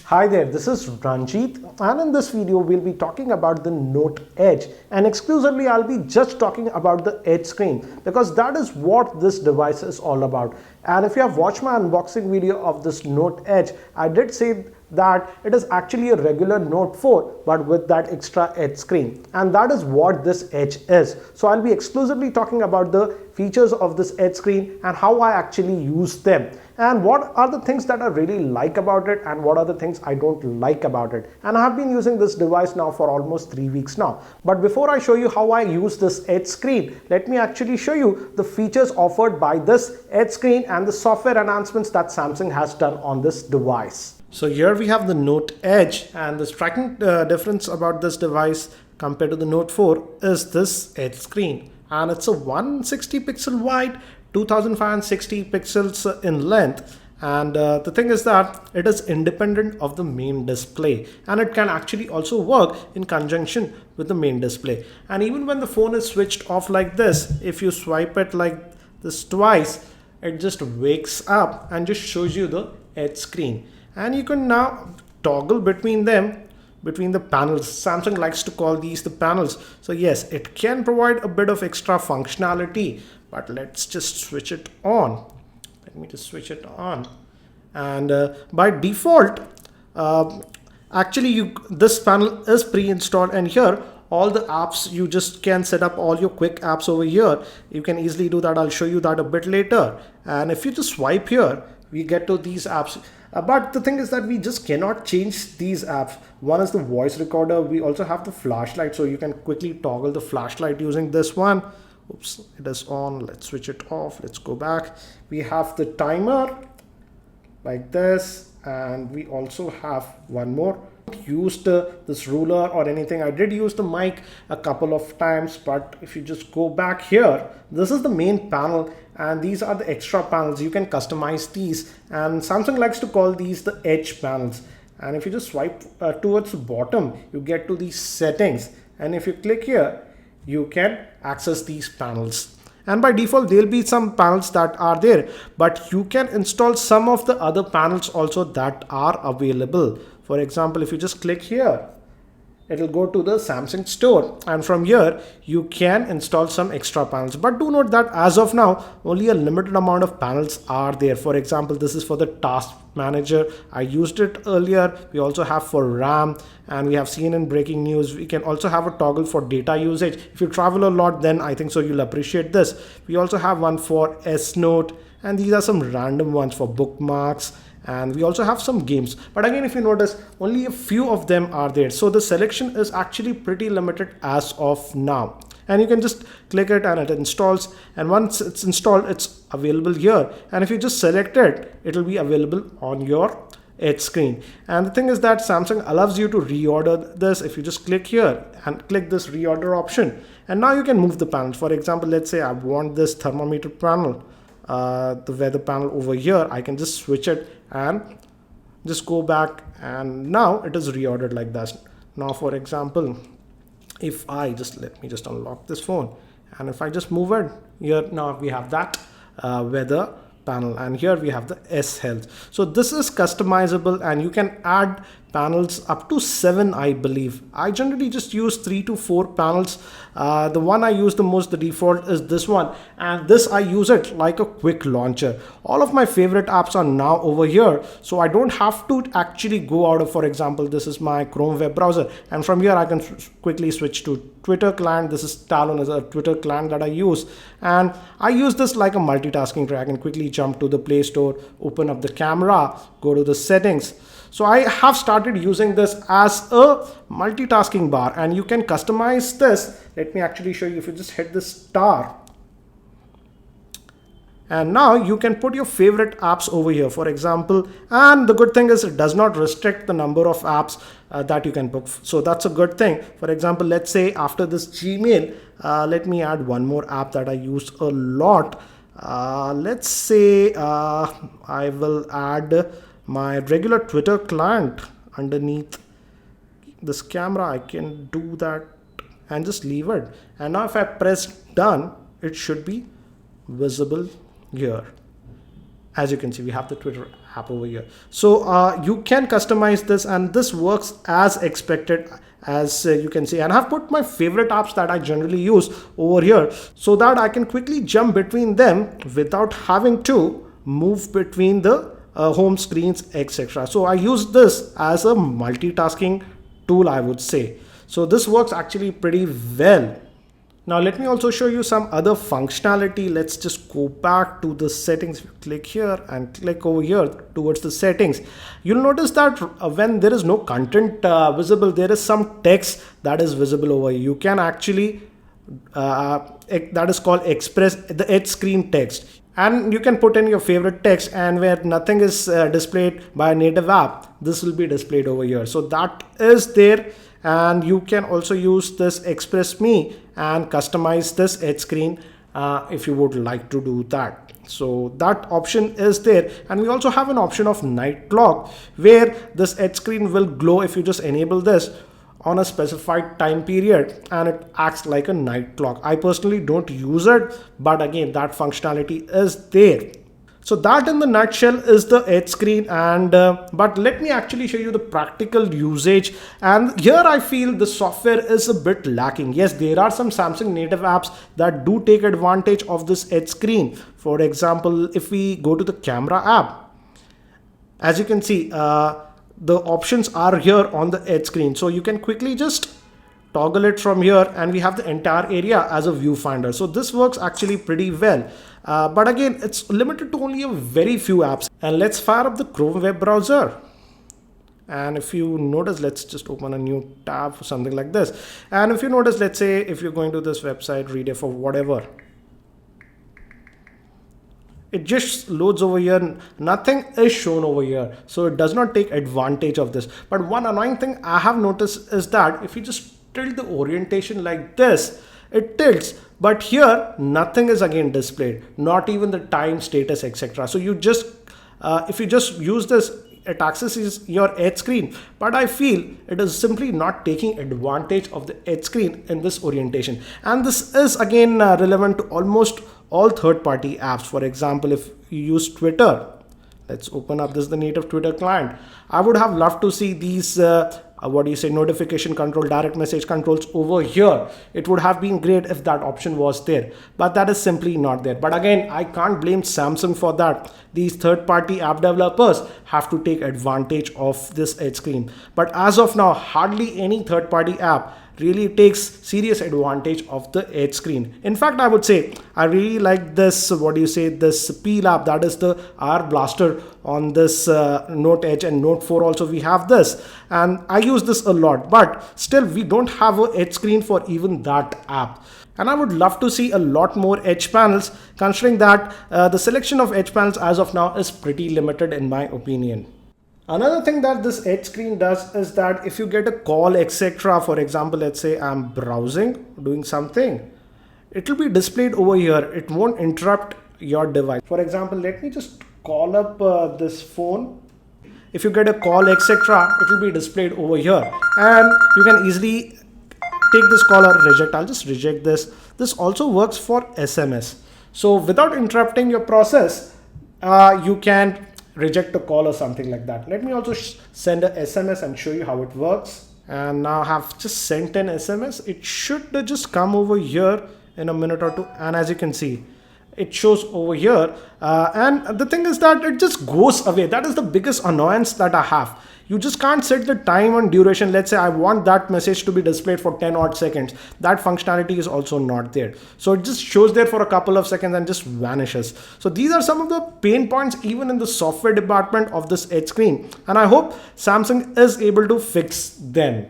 Hi there, this is Ranjit, and in this video we'll be talking about the Note Edge, and exclusively I'll be just talking about the Edge screen because that is what this device is all about. And if you have watched my unboxing video of this Note Edge, I did say that it is actually a regular Note 4 but with that extra Edge screen, and that is what this Edge is. So I'll be exclusively talking about the features of this Edge screen and how I actually use them, and what are the things that I really like about it and what are the things I don't like about it. And I have been using this device now for almost 3 weeks now. But before I show you how I use this Edge screen, let me actually show you the features offered by this Edge screen and the software enhancements that Samsung has done on this device. So here we have the Note Edge, and the striking difference about this device compared to the Note 4 is this Edge screen, and it's a 160 pixel wide, 2560 pixels in length, and the thing is that it is independent of the main display, and it can actually also work in conjunction with the main display. And even when the phone is switched off like this, if you swipe it like this twice, it just wakes up and just shows you the Edge screen, and you can now toggle between them, between the panels. Samsung likes to call these the panels. So yes, it can provide a bit of extra functionality, but let's just switch it on. Let me just switch it on, and by default actually this panel is pre-installed, and here all the apps, you just can set up all your quick apps over here. You can easily do that. I'll show you that a bit later. And if you just swipe here, we get to these apps. But the thing is that we just cannot change these apps. One is the voice recorder. We also have the flashlight, so you can quickly toggle the flashlight using this one. Oops, it is on. Let's switch it off. Let's go back. We have the timer like this, and we also have one more. Used this ruler or anything. I did use the mic a couple of times, but if you just go back here, this is the main panel, and these are the extra panels. You can customize these, and Samsung likes to call these the Edge panels. And if you just swipe towards the bottom, you get to these settings, and if you click here, you can access these panels. And by default there'll be some panels that are there, but you can install some of the other panels also that are available. For example, if you just click here, it will go to the Samsung store, and from here you can install some extra panels. But do note that as of now, only a limited amount of panels are there. For example, this is for the task manager. I used it earlier. We also have for RAM, and we have seen in breaking news, we can also have a toggle for data usage. If you travel a lot, then I think so you'll appreciate this. We also have one for S Note, and these are some random ones for bookmarks. And we also have some games, but again, if you notice, only a few of them are there. So the selection is actually pretty limited as of now. And you can just click it and it installs, and once it's installed, it's available here. And if you just select it, it will be available on your Edge screen. And the thing is that Samsung allows you to reorder this. If you just click here and click this reorder option, and now you can move the panels. For example, let's say I want this thermometer panel, the weather panel over here. I can just switch it and just go back, and now it is reordered like that. Now for example, if I just, let me just unlock this phone, and if I just move it here, now we have that weather panel, and here we have the S Health. So this is customizable, and you can add panels up to 7, I believe. I generally just use 3 to 4 panels. The one I use the most, the default, is this one, and this I use it like a quick launcher. All of my favorite apps are now over here, so I don't have to actually go out of, for example, this is my Chrome web browser, and from here I can quickly switch to Twitter client. This is Talon, is a Twitter client that I use, and I use this like a multitasking tray. I can quickly jump to the Play Store, open up the camera, go to the settings. So I have started using this as a multitasking bar, and you can customize this. Let me actually show you. If you just hit the star, and now you can put your favorite apps over here, for example. And the good thing is it does not restrict the number of apps that you can book. So that's a good thing. For example, let's say after this Gmail, let me add one more app that I use a lot. Let's say I will add my regular Twitter client underneath this camera. I can do that and just leave it. And now if I press done, it should be visible here. As you can see, we have the Twitter app over here. So you can customize this, and this works as expected, as you can see. And I've put my favorite apps that I generally use over here so that I can quickly jump between them without having to move between the home screens, etc. So I use this as a multitasking tool, I would say. So this works actually pretty well. Now let me also show you some other functionality. Let's just go back to the settings. Click here and click over here towards the settings. You'll notice that when there is no content visible, there is some text that is visible over here. You can actually, that is called express the edge screen text. And you can put in your favorite text, and where nothing is displayed by a native app, this will be displayed over here. So that is there. And you can also use this Express Me and customize this edge screen if you would like to do that. So that option is there. And we also have an option of night clock, where this edge screen will glow if you just enable this on a specified time period, and it acts like a night clock. I personally don't use it, but again, that functionality is there. So that in the nutshell is the edge screen. And but let me actually show you the practical usage. And here I feel the software is a bit lacking. Yes, there are some Samsung native apps that do take advantage of this edge screen. For example, if we go to the camera app, as you can see, the options are here on the edge screen. So you can quickly just toggle it from here, and we have the entire area as a viewfinder. So this works actually pretty well. But again, it's limited to only a very few apps. And let's fire up the Chrome web browser. And if you notice, let's just open a new tab for something like this. And if you notice, let's say if you're going to this website, Rediff or whatever, it just loads over here. Nothing is shown over here. So it does not take advantage of this. But one annoying thing I have noticed is that if you just tilt the orientation like this, it tilts, but here nothing is again displayed, not even the time, status, etc. So you just if you just use this, it accesses your edge screen, but I feel it is simply not taking advantage of the edge screen in this orientation. And this is again relevant to almost all third-party apps. For example, if you use Twitter, let's open up, this is the native Twitter client. I would have loved to see these notification control, direct message controls over here. It would have been great if that option was there, but that is simply not there. But again, I can't blame Samsung for that. These third-party app developers have to take advantage of this edge screen. But as of now, hardly any third-party app really takes serious advantage of the edge screen. In fact, I would say I really like this, this Peel app, that is the R Blaster on this Note Edge, and Note 4 also we have this, and I use this a lot. But still, we don't have an edge screen for even that app. And I would love to see a lot more edge panels, considering that the selection of edge panels as of now is pretty limited in my opinion. Another thing that this edge screen does is that if you get a call, etc., for example, let's say I'm browsing, doing something, it will be displayed over here. It won't interrupt your device. For example, let me just call up this phone. If you get a call, etc., it will be displayed over here, and you can easily take this call or reject. I'll just reject this. This also works for SMS. So without interrupting your process, you can reject a call or something like that. Let me also send a SMS and show you how it works. And now I have just sent an SMS. It should just come over here in a minute or two. And as you can see, it shows over here. And the thing is that it just goes away. That is the biggest annoyance that I have. You just can't set the time and duration. Let's say I want that message to be displayed for 10 odd seconds. That functionality is also not there. So it just shows there for a couple of seconds and just vanishes. So these are some of the pain points even in the software department of this edge screen. And I hope Samsung is able to fix them.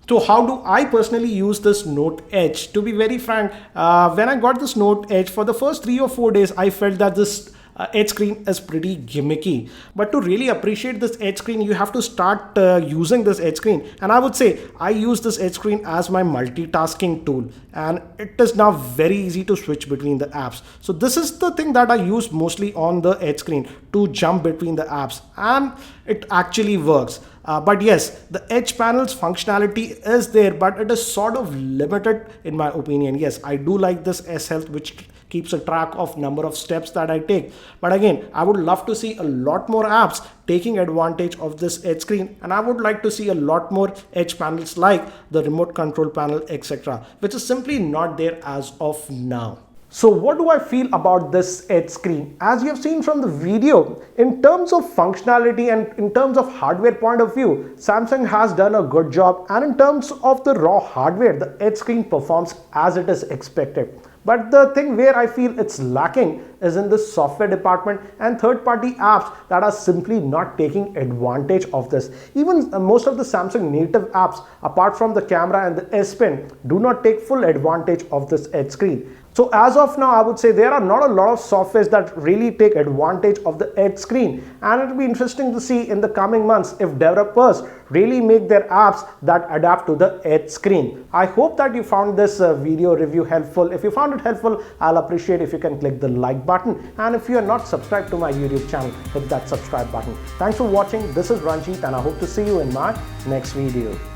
So how do I personally use this Note Edge? To be very frank, when I got this Note Edge, for the first 3 or 4 days, I felt that this edge screen is pretty gimmicky. But to really appreciate this edge screen, you have to start using this edge screen. And I would say I use this edge screen as my multitasking tool. And it is now very easy to switch between the apps. So this is the thing that I use mostly on the edge screen, to jump between the apps. And it actually works. But yes, the edge panels functionality is there, but it is sort of limited in my opinion. Yes, I do like this S Health, which keeps a track of number of steps that I take. But again, I would love to see a lot more apps taking advantage of this edge screen, and I would like to see a lot more edge panels like the remote control panel, etc., which is simply not there as of now. So what do I feel about this edge screen? As you have seen from the video, in terms of functionality and in terms of hardware point of view, Samsung has done a good job, and in terms of the raw hardware, the edge screen performs as it is expected. But the thing where I feel it's lacking is in the software department and third-party apps that are simply not taking advantage of this. Even most of the Samsung native apps, apart from the camera and the S Pen, do not take full advantage of this edge screen. So as of now, I would say there are not a lot of softwares that really take advantage of the edge screen, and it will be interesting to see in the coming months if developers really make their apps that adapt to the edge screen. I hope that you found this video review helpful. If you found it helpful, I'll appreciate if you can click the like button, and if you are not subscribed to my YouTube channel, hit that subscribe button. Thanks for watching. This is Ranjit, and I hope to see you in my next video.